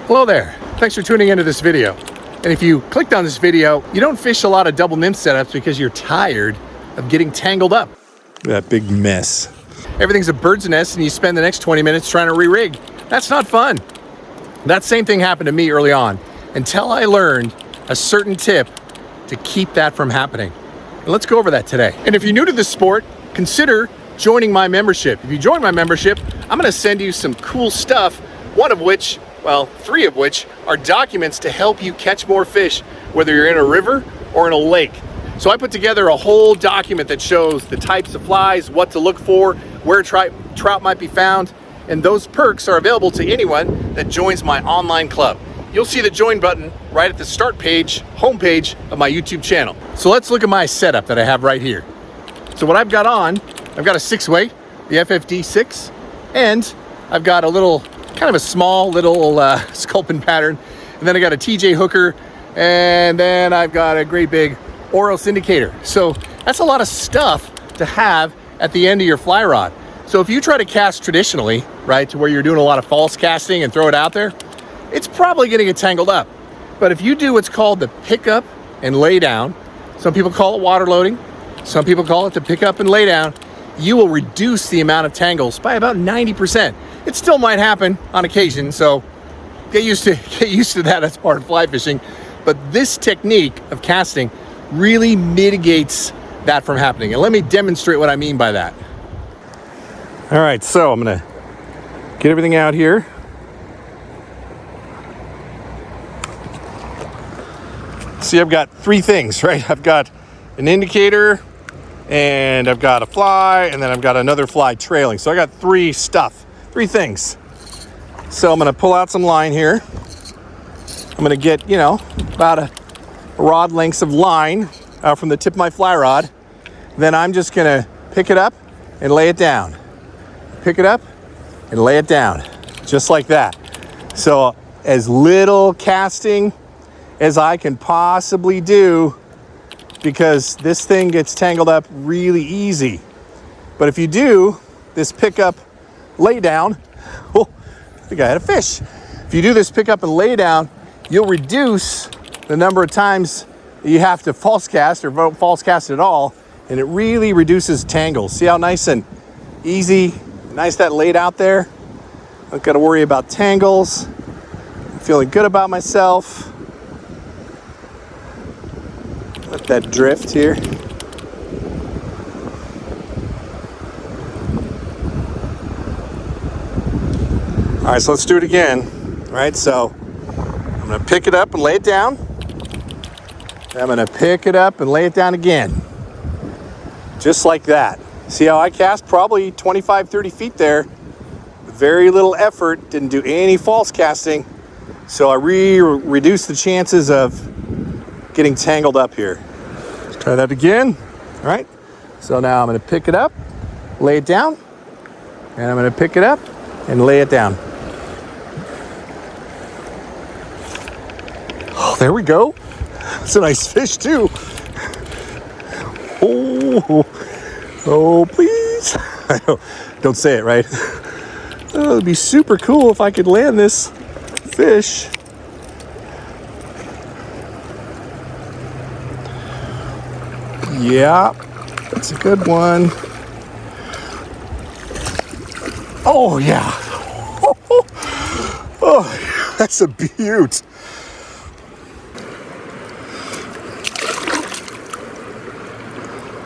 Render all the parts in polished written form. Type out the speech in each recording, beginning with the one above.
Hello there, thanks for tuning into this video. And if you clicked on this video, you don't fish a lot of double nymph setups because you're tired of getting tangled up. That big mess. Everything's a bird's nest and you spend the next 20 minutes trying to re-rig. That's not fun. That same thing happened to me early on until I learned a certain tip to keep that from happening. And let's go over that today. And if you're new to this sport, consider joining my membership. If you join my membership, I'm gonna send you some cool stuff, one of which, well, 3 of which are documents to help you catch more fish, whether you're in a river or in a lake. So I put together a whole document that shows the types of flies, what to look for, where trout might be found, and those perks are available to anyone that joins my online club. You'll see the join button right at the start page, homepage of my YouTube channel. So let's look at my setup that I have right here. So what I've got on, I've got a 6-weight, the FFD6, and I've got a little, kind of a small little sculpin pattern, and then I got a TJ hooker, and then I've got a great big Oros indicator. So that's a lot of stuff to have at the end of your fly rod. So if you try to cast traditionally, right, to where you're doing a lot of false casting and throw it out there, it's probably gonna get tangled up. But if you do what's called the pick up and lay down, some people call it water loading, some people call it the pick up and lay down, you will reduce the amount of tangles by about 90%. It still might happen on occasion, so get used to that as part of fly fishing. But this technique of casting really mitigates that from happening. And let me demonstrate what I mean by that. All right, so I'm gonna get everything out here. See, I've got 3 things, right? I've got an indicator, and I've got a fly, and then I've got another fly trailing. So I got 3 things. So I'm gonna pull out some line here. I'm gonna get, about a rod lengths of line out from the tip of my fly rod. Then I'm just gonna pick it up and lay it down. Pick it up and lay it down, just like that. So as little casting as I can possibly do, because this thing gets tangled up really easy. But if you do this pick up, lay down, oh, I think I had a fish. If you do this pick up and lay down, you'll reduce the number of times you have to false cast or don't false cast at all, and it really reduces tangles. See how nice and easy, nice that laid out there? Don't gotta worry about tangles. I'm feeling good about myself. Let that drift here. All right, so let's do it again. All right, so I'm gonna pick it up and lay it down. I'm gonna pick it up and lay it down again. Just like that. See how I cast? Probably 25, 30 feet there. With very little effort, didn't do any false casting. So I reduced the chances of getting tangled up here. Let's try that again. All right, so now I'm gonna pick it up, lay it down, and I'm gonna pick it up and lay it down. Oh, there we go. It's a nice fish too. Oh, please. Don't say it, right? Oh, it'd be super cool if I could land this fish. Yeah, that's a good one. Oh, yeah. Oh, that's a beaut.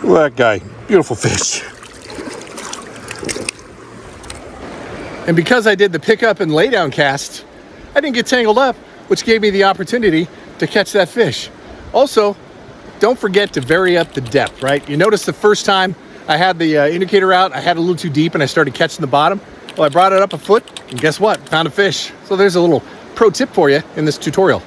Look at that guy. Beautiful fish. And because I did the pick up and lay down cast, I didn't get tangled up, which gave me the opportunity to catch that fish. Also, don't forget to vary up the depth, right? You notice the first time I had the indicator out, I had it a little too deep and I started catching the bottom. Well, I brought it up a foot and guess what? Found a fish. So there's a little pro tip for you in this tutorial.